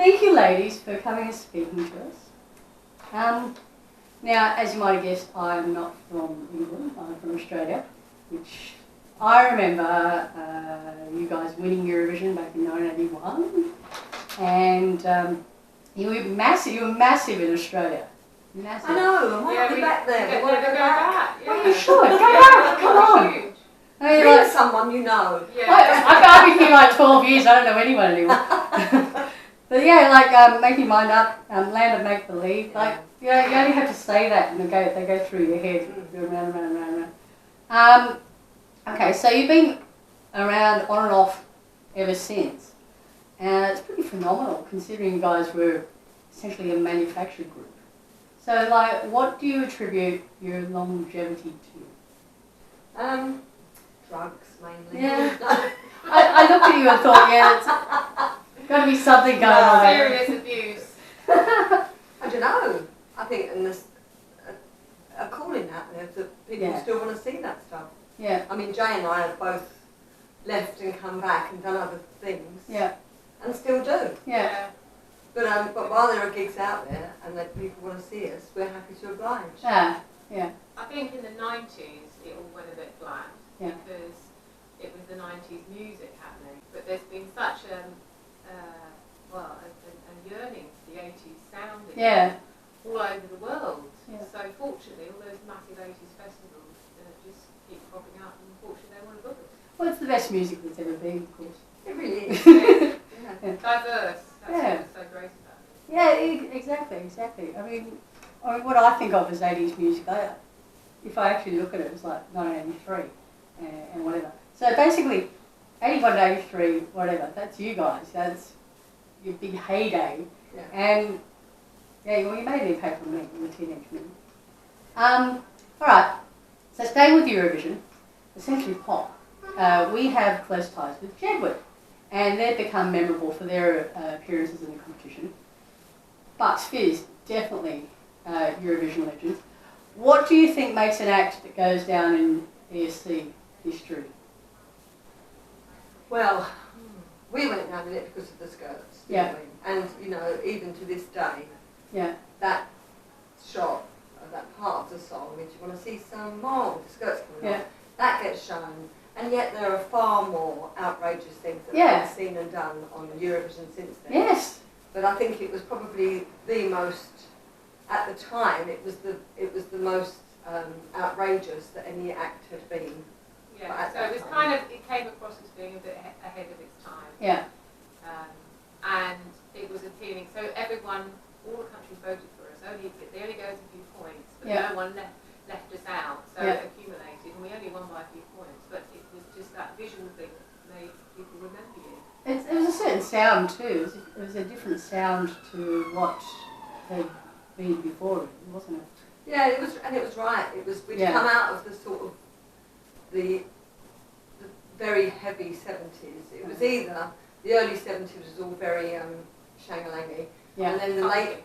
thank you, ladies, for coming and speaking to us. Now, as you might have guessed, I'm not from England. I'm from Australia, which I remember you guys winning Eurovision back in 1981, and you were massive. You were massive in Australia. Massive. I know. I want to be back there. We want to go back. Yeah. Well, you should. Go back. Come on. Huge. I mean, like someone you know. Yeah. I've been here like 12 years. I don't know anyone anymore. But yeah, like make your mind up. Land of make believe. Like you only have to say that, and they go through your head, round. Okay, so you've been around on and off ever since, and it's pretty phenomenal considering you guys were essentially a manufactured group. So, like, what do you attribute your longevity to? Drugs mainly. Yeah. I looked at you and thought, yeah, there's got to be something going on there. Serious abuse. I don't know. I think and there's a calling out there that people still want to see that stuff. Yeah. I mean, Jay and I have both left and come back and done other things. Yeah. And still do. Yeah. But while there are gigs out there and that people want to see us, we're happy to oblige. Yeah. Yeah. I think in the 90s it all went a bit flat because it was the 90s music happening. But there's been such a yearning for the 80s sound again all over the world. Yeah. So fortunately, all those massive 80s festivals just keep popping up, and unfortunately they want to book us. Well, it's the best music that's ever been, of course. It really is. Yeah. Diverse. That's what's so great about it. Yeah, exactly. I mean, what I think of as 80s music, if I actually look at it, it's like 1983 and whatever. So basically, 81 to 83, whatever, that's you guys. That's your big heyday. Yeah. And, well, you made an impact on me in the teenage me. All right, so staying with Eurovision, essentially pop, we have close ties with Jedward. And they've become memorable for their appearances in the competition. But Fizz, definitely Eurovision legends. What do you think makes an act that goes down in ESC history? Well, we went down in it because of the skirts, didn't we? And, even to this day, that shot, that part of the song, which you want to see some more with the skirts coming on, that gets shown. And yet there are far more outrageous things that have been seen and done on Eurovision since then. Yes. But I think it was probably the most, at the time, it was the most outrageous that any act had been. Yeah, so it was it came across as being a bit ahead of its time. Yeah. And it was appealing. So everyone, all the countries voted for us. They only gave us a few points, but no one left us out. So it accumulated, and we only won by a few points. But it was just that visual thing that made people remember you. It was a certain sound too. It was a different sound to what had been before, wasn't it? Yeah, it was, and it was right. It was we'd come out of the sort of the very heavy 70s. It was either the early 70s was all very shang-a-langy, and then the late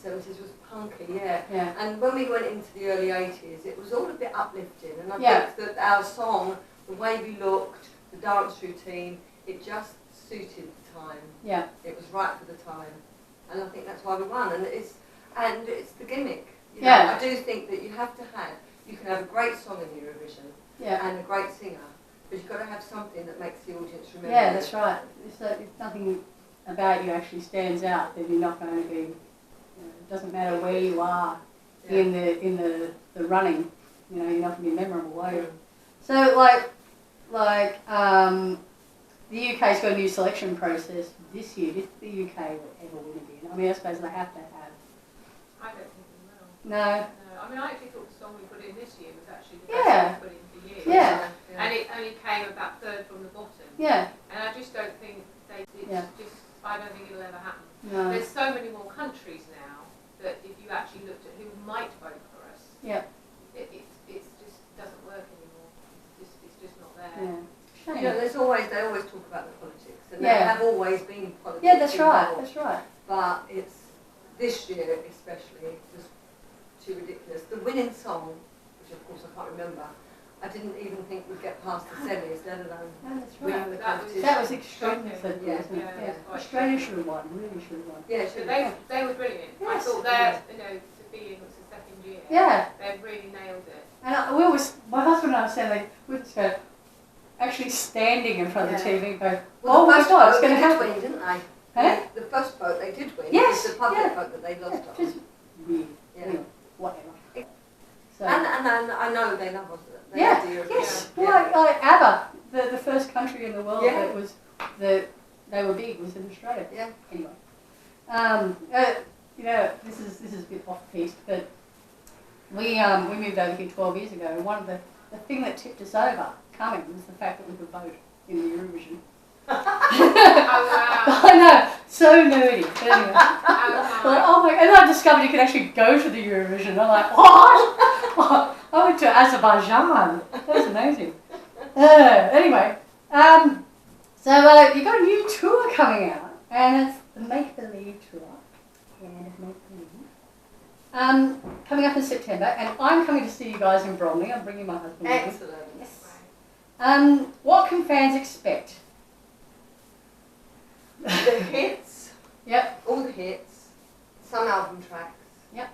70s was punky, And when we went into the early 80s, it was all a bit uplifting, and I think that our song, the way we looked, the dance routine, it just suited the time. Yeah. It was right for the time, and I think that's why we won. And it's the gimmick. You know, I do think that you can have a great song in Eurovision and a great singer, but you've got to have something that makes the audience remember. Yeah, that's right. If nothing about you actually stands out, then you're not going to be. It doesn't matter where you are in the running. You're not going to be memorable, are you? So the UK's got a new selection process this year. If the UK will ever win again, I mean, I suppose they have to have. I don't think we will. No. I mean, I actually thought the song we put in this year was actually the best song we put in for years. Yeah. And it only came about third from the bottom. Yeah. And I just don't think I don't think it'll ever happen. No. There's so many more countries now that if you actually looked at who might vote for us, it just doesn't work anymore. It's just not there. Yeah. They always talk about the politics, and there have always been politics. Yeah, that's right. But it's this year especially was too ridiculous. The winning song, which of course I can't remember, I didn't even think we'd get past the semis, let alone winning the competition. That was extremely simple, wasn't it? Yeah. Australia should have won, really should have won. Yeah, they were brilliant. Yes. I thought they're, to be in the second year, they really nailed it. And we always, my husband and I said, we just go, actually standing in front of the TV and go, oh my God, it's going to happen. They did win, didn't they? Huh? The first vote they did win. Yes. It was the public vote that they lost on. Just weird. Anyway, whatever. So, and I know they love us. Yes. Well, like ABBA, the first country in the world that was they were big was in Australia. Yeah. Anyway, this is a bit off piste, but we moved over here 12 years ago, and one of the thing that tipped us over coming was the fact that we could vote in the Eurovision. Oh wow! I know, so nerdy. But anyway, oh my! And I discovered you could actually go to the Eurovision. I'm like, what? I went to Azerbaijan. That was amazing. Anyway, so you got a new tour coming out, and it's the Make Believe tour. Land of Make Believe. Coming up in September, and I'm coming to see you guys in Bromley. I'm bringing my husband. Excellent. Yes. What can fans expect? The hits. Yep. All the hits. Some album tracks. Yep.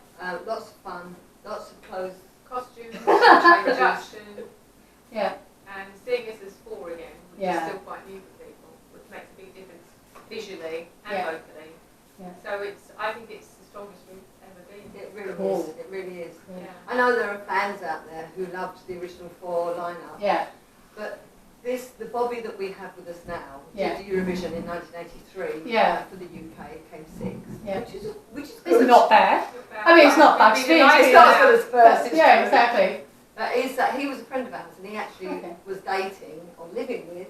Lots of fun. Lots of clothes. Costumes, production. Yeah. And seeing us as four again, which is still quite new for people, which makes a big difference visually and vocally. Yeah. So I think it's the strongest we've ever been. It really is. It really is. Yeah. I know there are fans out there who loved the original four lineup. Yeah. But the Bobby that we have with us now did the Eurovision in 1983 for the UK, came sixth, which is good. It's not bad. I mean, it's not Bugs Fizz. It's not as good as first. Yeah, exactly. But he was a friend of ours, and he actually was dating or living with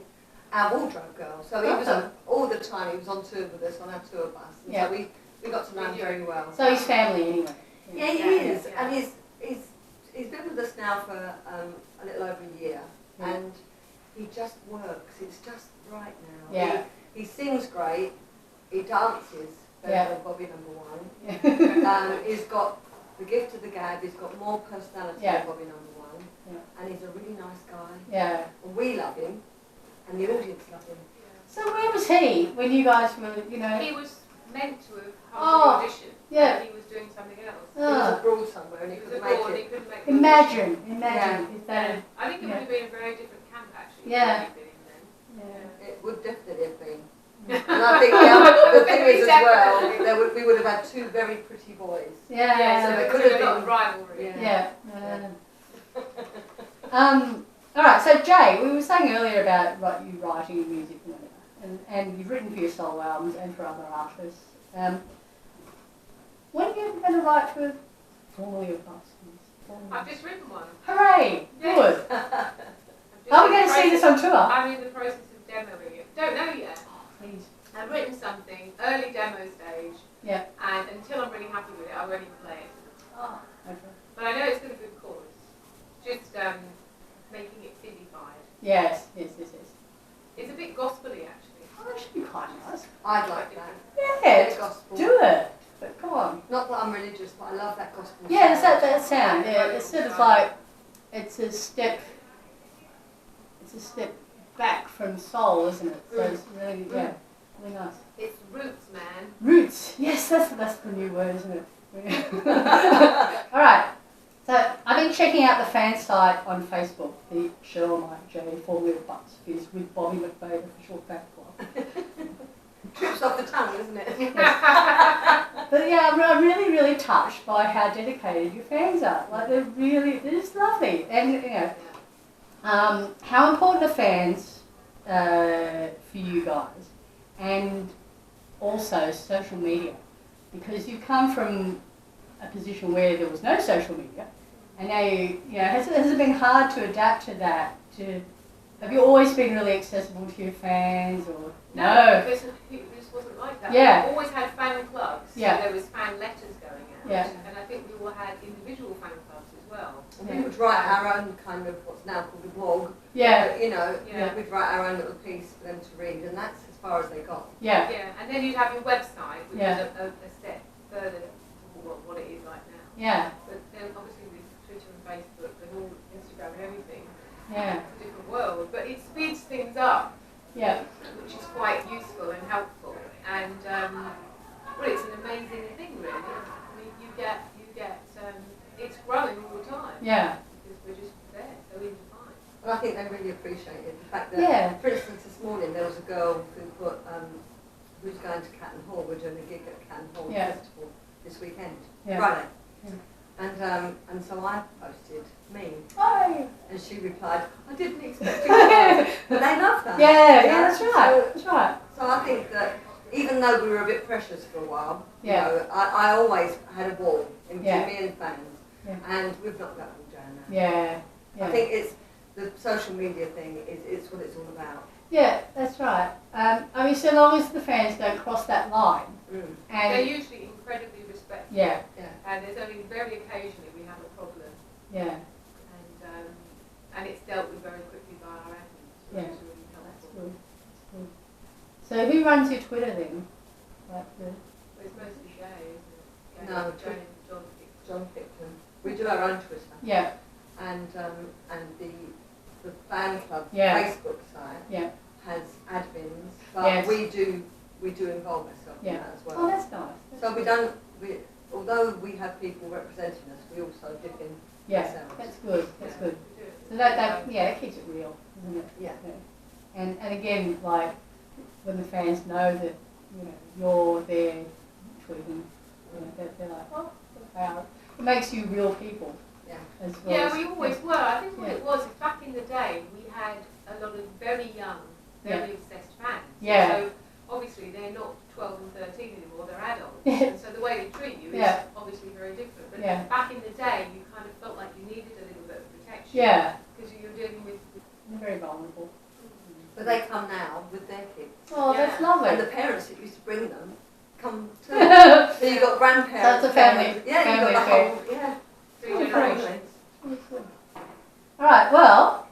our wardrobe girl. So he was all the time. He was on tour with us on our tour bus. And so we got to know him very well. So he's family anyway. Yeah, he is, and he's been with us now for a little over a year, and he just works. It's just right now. Yeah. He sings great. He dances better than Bobby number one. He's got the gift of the gab. He's got more personality than Bobby number one. Yeah. And he's a really nice guy. Yeah. And we love him, and the audience love him. So where was he when you guys were, He was meant to have held the audition. Yeah. And he was doing something else. He was abroad somewhere, and he couldn't make it. He couldn't make Imagine. If that. I think it would have been a very different camp actually. Yeah. It would definitely have been. And I think the thing is as well, we would have had two very pretty boys. Yeah. So there could have been rivalry. Yeah. All right. So Jay, we were saying earlier about you writing music and whatever, and you've written for your solo albums and for other artists. When are you going to write for formerly of us? I've just written one. Hooray! Good. Are we going to see this on tour? I'm in the process of demoing it. Don't know yet. Oh, please. I've written something, early demo stage. Yeah. And until I'm really happy with it, I won't even play it. Oh, okay. But I know it's got a good chorus. Just making it Fizzified. Yes. It's a bit gospel-y actually. Oh, that should be quite nice. I'd like that. Yeah, gospel. do it. But come on. Not that I'm religious, but I love that gospel. Yeah, it's that sound. Yeah, it's sort of like it's a step back from soul, isn't it? So it's really really nice. It's roots, man. Roots. Yes, that's the new word, isn't it? All right. So I've been checking out the fan site on Facebook, the Cheryl and Jay formerly of Fizz with Bobby McVeigh official fan club. Trips off the tongue, isn't it? But yeah, I'm really, really touched by how dedicated your fans are. Like they're just lovely, and how important are fans for you guys, and also social media, because you come from a position where there was no social media, and now has it been hard to adapt to that? Have you always been really accessible to your fans, or no? Because this wasn't like that. Yeah. We always had fan clubs. So there was fan letters going out. Yeah. And I think we all had individual fan clubs as well. And we would write our own kind of what's now called a blog. Yeah. But, we'd write our own little piece for them to read, and that's as far as they got. Yeah. Yeah. And then you'd have your website, which is a step further to what it is like now. Yeah. But then obviously with Twitter and Facebook and all Instagram and everything, Yeah. It's a different world, but it speeds things up. Yeah. Which is quite useful and helpful, and well, it's an amazing thing, really. I mean, you get, it's growing all the time. Yeah. Because we're just there, so easy to find. Well, I think they really appreciate it. The fact that, for instance, this morning there was a girl who put, who's going to Catton Hall. We're doing a gig at Catton Hall Festival this weekend, Friday. Yeah. And so I posted me. Oh. And she replied, I didn't expect you to. But they love that. Yeah, that's right. That's right. So I think that even though we were a bit precious for a while, you know, I always had a wall in between me and fans. Yeah. And we've knocked that wall down now. Yeah. I think it's the social media thing it's what it's all about. Yeah, that's right. I mean, so long as the fans don't cross that line. And they're usually incredibly respectful. Yeah. And there's only very occasionally we have a problem. Yeah. And it's dealt with very quickly by our admins, which is really helpful. That's good. That's good. So who runs your Twitter then? Well, it's mostly Jay, isn't it? No, John Picton. We do our own Twitter. Yeah. And the fan club Facebook site has admins, but we do involve ourselves in that as well. Oh, that's nice. So although we have people representing us, we also dip in ourselves. That's good. That's good. So that keeps it real, isn't it? Yeah. And again, like when the fans know that you're there tweeting, they're like, oh, wow. It makes you real people. As well we always were. I think what it was is back in the day we had a lot of very young, very obsessed fans. Yeah. So obviously they're not 12 and 13 anymore, they're adults. And so the way they treat you is obviously very different. But back in the day you kind of felt like you needed a little bit of protection. Yeah. Because you're dealing with... They're very vulnerable. But they come now with their kids. Oh, that's lovely. And the parents that used to bring them come too. So you've got grandparents. So it's a family. Yeah, you've got the whole... Three generations. All right, well,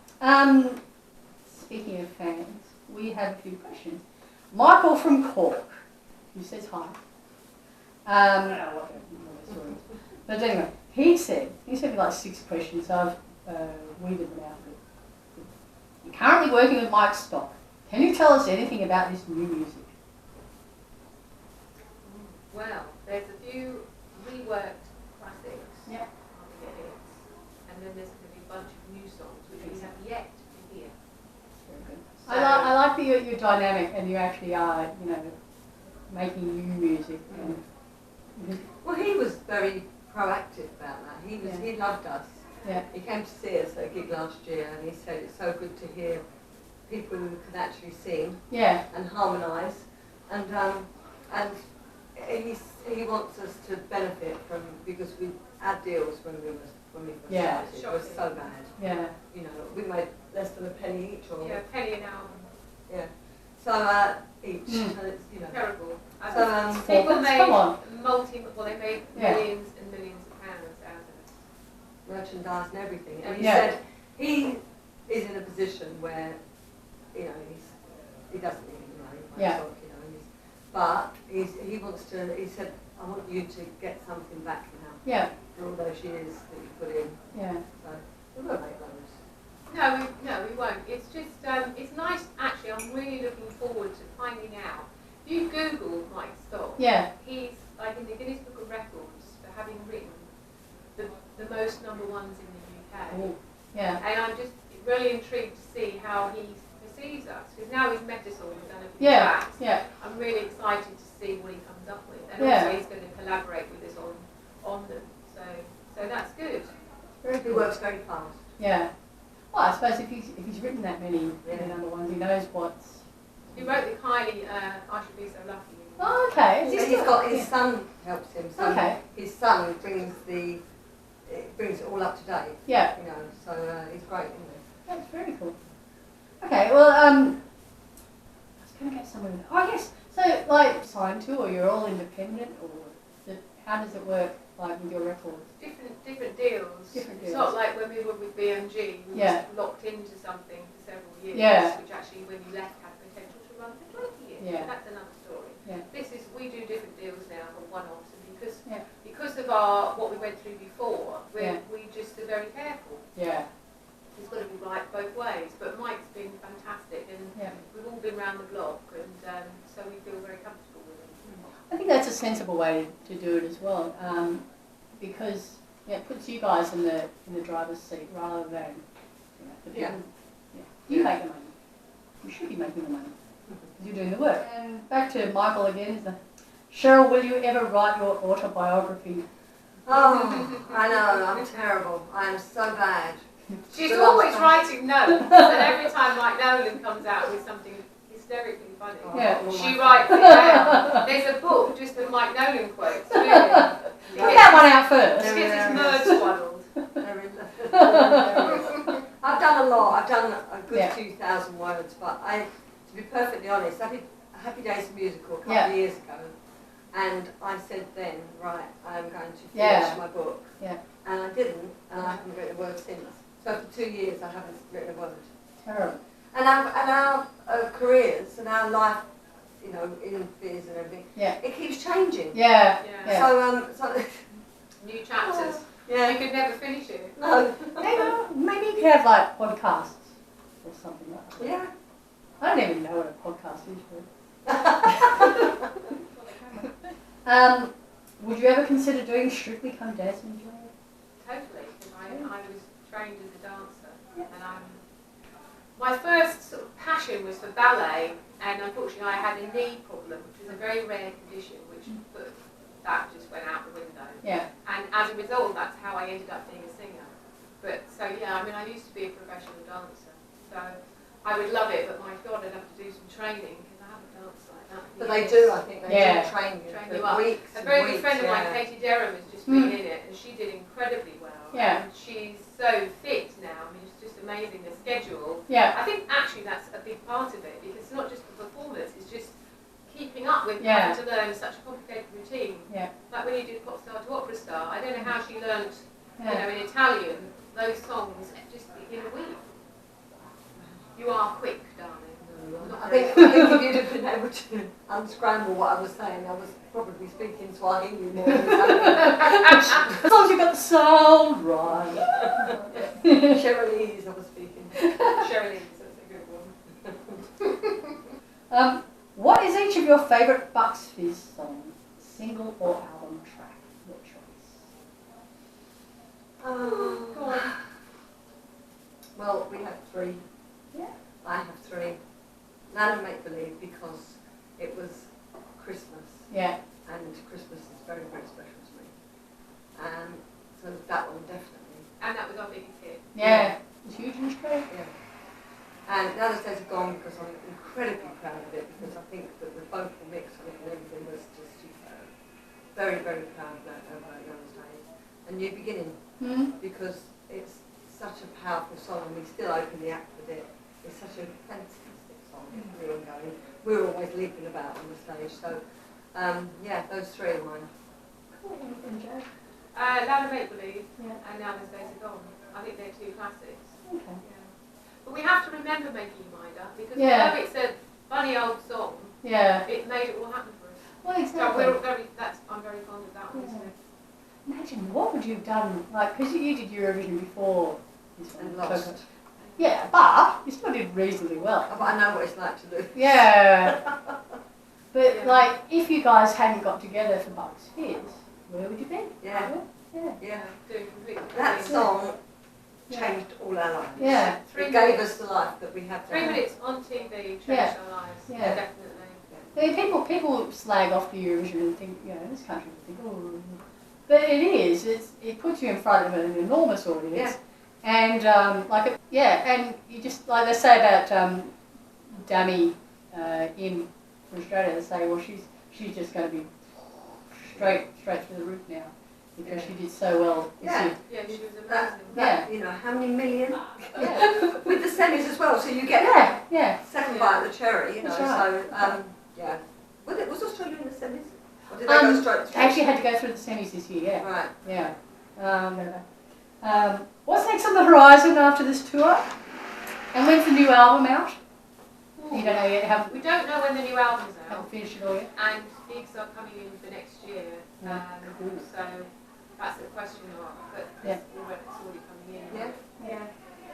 speaking of fans, we have a few questions. Michael from Cork, who says hi. I don't know what the story is. But anyway, he said me like 6 questions, so I've weeded them out. You're currently working with Mike Stock. Can you tell us anything about this new music? Well, there's a few reworked classics. Yeah. And then there's going to be a bunch of new songs which we have yet to hear. Very good. So I like that you're dynamic and you actually are, making new music. Well, he was very proactive about that. He loved us. Yeah. He came to see us at a gig last year and he said it's so good to hear people who can actually sing and harmonise. And he wants us to benefit from, because our deals when we first started, it was so bad. Yeah. We made less than a penny each. Or penny an album. Yeah. So each. And it's, terrible. So people made they made millions and millions of pounds out of it. Merchandise and everything. And he said he is in a position where, he doesn't need any money. But he wants to. He said, I want you to get something back now. Yeah. For all those years that you put in. Yeah. So we won't make those. No, we won't. It's just, it's nice, actually, I'm really looking forward to finding out. If you Google Mike Stock, he's like in the Guinness Book of Records for having written the most #1s in the UK. Oh. Yeah. And I'm just really intrigued to see how he perceives us, because now he's met us all and done a few tracks. Yeah. I'm really excited to see what he comes up with. And also he's going to collaborate with us on them. So that's good. Very good. He works very fast. Yeah. Well, I suppose if he's written that many #1s, he knows what's... He wrote the Kylie, I Should Be So Lucky. Oh, okay. So he's got his son helps him. So his son brings it all up to date. Yeah. So he's great, isn't he? That's very cool. Okay, well, I was going to get somewhere with that. Oh, yes. So, like, signed to, or you're all independent, or how does it work, like, with your records? Different deals. It's not like when we were with BMG, we were locked into something for several years, which actually, when you left, had potential to run for 20 years. Yeah. But that's another story. Yeah. We do different deals now, or one-offs, and because of what we went through before, we just are very careful. Yeah. It's got to be right both around the block, and so we feel very comfortable with it. I think that's a sensible way to do it as well, because it puts you guys in the driver's seat rather than the people. You make the money. You should be making the money because you're doing the work. And back to Michael again. Cheryl, will you ever write your autobiography? Oh, I know, I'm terrible. I am so bad. She's always writing notes, and every time Mike Nolan comes out with something hysterically funny, she writes it down. There's a book just of Mike Nolan quotes, really. Get that one out first. Because it's merge-swaddled. I've done a lot. I've done a good 2,000 words, but to be perfectly honest, Happy Days musical a couple of years ago, and I said then, right, I am going to finish my book. Yeah. And I didn't, and I haven't written a word since. So for 2 years I haven't written a word. Terrible. And our careers and our life, you know, in Fizz and everything, it keeps changing. Yeah. So new chapters. Yeah. You could never finish it. No. Maybe you could have like podcasts or something like that. Yeah. I don't even know what a podcast is. Would you ever consider doing Strictly Come Dancing? Totally, because I was trained as a dancer, and my first sort of passion was for ballet, and unfortunately I had a knee problem, which was a very rare condition, which that just went out the window. Yeah. And as a result, that's how I ended up being a singer. But so yeah, I mean, I used to be a professional dancer, so I would love it, but my God, I'd have to do some training because I haven't danced like that. But they do, I think, they do train you up. Weeks a very good friend of mine, Katie Derham, has just been in it, and she did incredibly well. Yeah. And she's so fit now. I mean, it's just amazing, the schedule. Yeah. I think actually that's a big part of it, because it's not just the performance, it's just keeping up with having to learn such a complicated routine. Yeah. Like when you did Pop Star to Opera Star, I don't know how she learnt, you know, in Italian, those songs just in a week. You are quick, darling. I think if you'd have been able to unscramble what I was saying, I was probably speaking Swahili more than as long as you got the sound right. Cherylese, I was speaking. Cherylese, that's a good one. What is each of your favourite Bucks Fizz songs? Single or album track? Your choice. Go on. Well, we have 3. Yeah. I have 3. Land of Make Believe, because it was Christmas. Yeah. And Christmas is very, very special to me. So that one definitely. And that was our biggest hit. Yeah. It's huge in Australia. Yeah. And Now the Days Are Gone, because I'm incredibly proud of it, because I think that the vocal mix on it and everything was just superb. Very, very proud of that about those days. And New Beginning, because it's such a powerful song, and we still open the act with it. It's such a fantastic song. It's really ongoing. We're always leaping about on the stage. So, those 3 are mine. Land of Make Believe and Now the Days Are Gone. I think they're 2 classics. Okay. Yeah. But we have to remember Making You Mind Up, because although it's a funny old song, it made it all happen for us. Well, exactly. So I'm very fond of that one. Yeah. Imagine what would you have done, like, because you did Eurovision before this one. And lost. Yeah, but you still did reasonably well. But I know what it's like to lose. Yeah. But like, if you guys hadn't got together for Bucks Fizz, where would you be? Yeah. Yeah. Doing completely. That song changed all our lives. Yeah. It gave us the life that we have now. 3 minutes on TV changed our lives. Yeah. Definitely. People slag off the Eurovision and think, you know, this country would think, oh. But it is. It puts you in front of an enormous audience. Yeah. And and you just, like they say about Dami in Australia, they say, well, she's just going to be straight through the roof now because she did so well. Yeah, she was amazing. You know, how many million? With the semis as well, so you get second bite of the cherry, you know. Right. So was Australia in the semis? Or did they go straight through? Actually had to go through the semis this year, yeah. Right. Yeah. What's next on the horizon after this tour? And when's the new album out? You don't know yet. We don't know when the new album's out. Haven't finished it all yet. And gigs are coming in for next year. So that's the question mark. But it's already coming in. Yeah.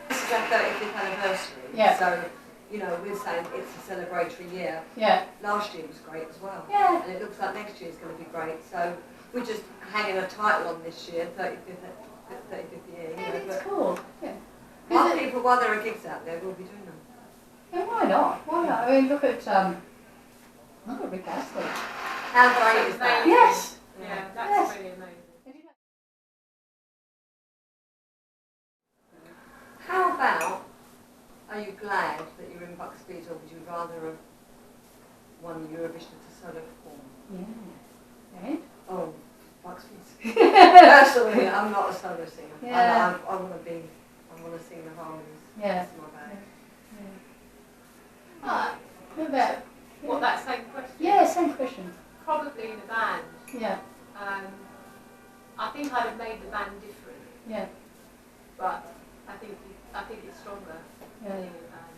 This is our 30th anniversary. Yeah. So you know, we're saying it's a celebratory year. Yeah. Last year was great as well. Yeah. And it looks like next year's going to be great. So we're just hanging a title on this year, 35th year. You know, That's cool. Yeah. While there are gigs out there, we'll be doing them. Yeah, why not? Why not? I mean, look at Rick Aston. How great is that? Yes. Yeah, that's really amazing. How about, are you glad that you're in Bucks Fizz, or would you rather have won Eurovision as a solo performer? Yeah. And? Oh, Bucks Fizz. Personally, I'm not a solo singer. Yeah. I want to sing the harmonies. Yeah. That's my bag. What about? What, that same question? Yeah, same question. Probably in a band. Yeah. I think I'd have made the band different. Yeah. But I think it's stronger being in a band.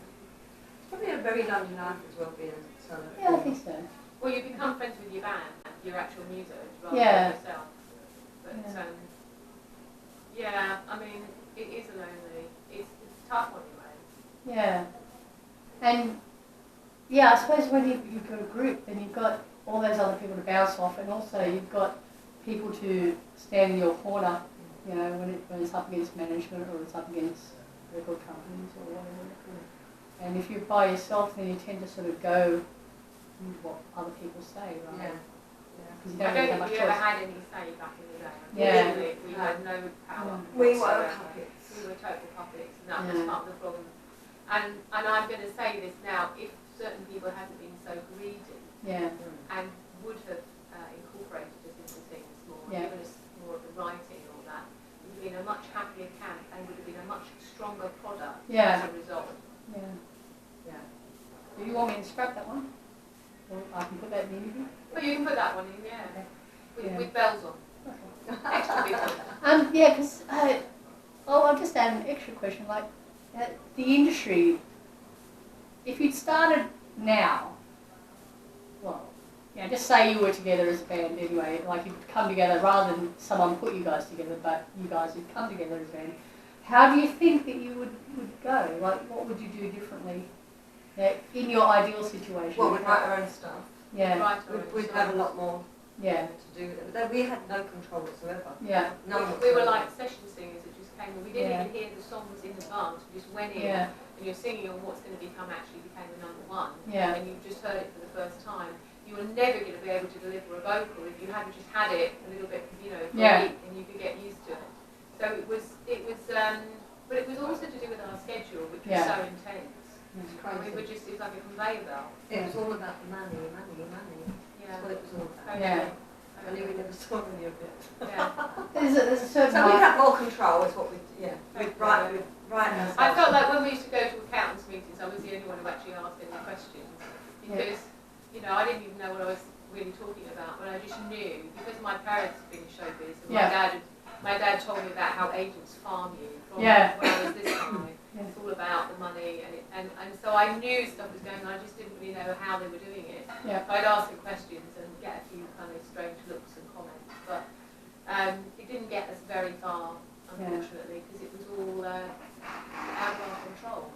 It's probably a very lonely life as well, being a solo. Yeah, I think so. Well, you become friends with your band, your actual music, rather Yeah. than yourself. But yeah, I mean, it is a lonely. It's tough on your own. Yeah. And yeah, I suppose when you've got a group, then you've got all those other people to bounce off, and also you've got people to stand in your corner, you know, when it's up against management or it's up against record companies or whatever. And if you're by yourself, then you tend to sort of go with what other people say, right? Yeah. Because you I don't don't really have think much we choice. ever had any say back in the day. Yeah. We had no power. We were whatsoever. puppets. We were total puppets, and that was part of the problem. And I'm going to say this now, if certain people hadn't been so greedy and would have incorporated us into things more, given us more of the writing and all that, it would have been a much happier camp and would have been a much stronger product as a result. Yeah. Do you want me to scrap that one? Or I can put that in the interview? Well, you can put that one in, with bells on. Okay. Extra big ones. Yeah, because I'll just add an extra question. Like the industry, if you'd started now, well, just say you were together as a band anyway, like you'd come together rather than someone put you guys together, but you guys would come together as a band. How do you think that you would go? Like, what would you do differently in your ideal situation? Well, we'd write our own stuff. Yeah. We'd have a lot more to do with it. But we had no control whatsoever. Yeah. We were like session singers that just came in. We didn't even hear the songs in advance. We just went in and you're singing on what's going to become actually became the number one. Yeah. And you've just heard it for the first time. You were never going to be able to deliver a vocal if you hadn't just had it a little bit, for a week, and you could get used to it. So it was, but it was also to do with our schedule, which was so intense. And we were just, it was like a conveyor belt. It was all about the money. That's what it was all about. Yeah. I knew we never saw any of it. There's a certain so we'd have more control, is what we'd write ourselves. I felt like when we used to go to accountants meetings, I was the only one who actually asked any questions. Because, I didn't even know what I was really talking about, but I just knew, because my parents had been in showbiz, and my dad told me about how agents farm you from when I was this high. It's all about the money, and so I knew stuff was going on, I just didn't really know how they were doing it. So I'd ask them questions and get a few kind of strange looks and comments, but it didn't get us very far, unfortunately, because it was all out of our control.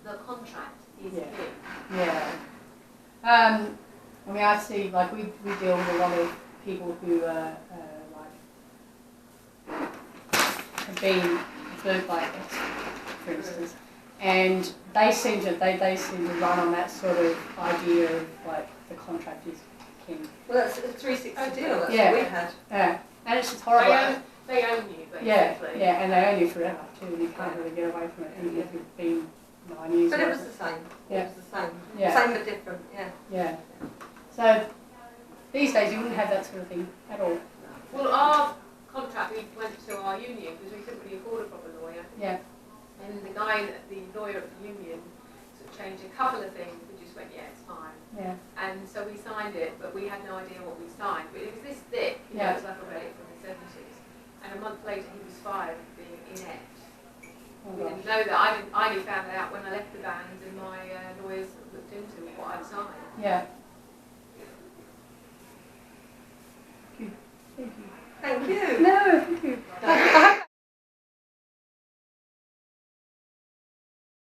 The contract is key. Yeah. I mean, I see, like, we deal with a lot of people who have been burnt by it, for instance, and they seem to run on that sort of idea of like the contract is king. Well, that's a 360 deal. That's what we had. Yeah, and it's just horrible. They own you, basically. Yeah, and they own you forever too. You can't really get away from it, even if you've been 9 years. But it was the same. Yeah. It was the same. Yeah. Same but different. Yeah. So these days you wouldn't have that sort of thing at all. Well, our contract, we went to our union because we couldn't really afford a proper lawyer. Yeah. And the lawyer at the union sort of changed a couple of things. We just went, it's fine. Yeah. And so we signed it, but we had no idea what we signed. But it was this thick, it was like a relic from the 70s. And a month later he was fired for being inept. We didn't know that. I only found it out when I left the band and my lawyers looked into what I'd signed. Yeah. Thank you. Thank you. No, thank you.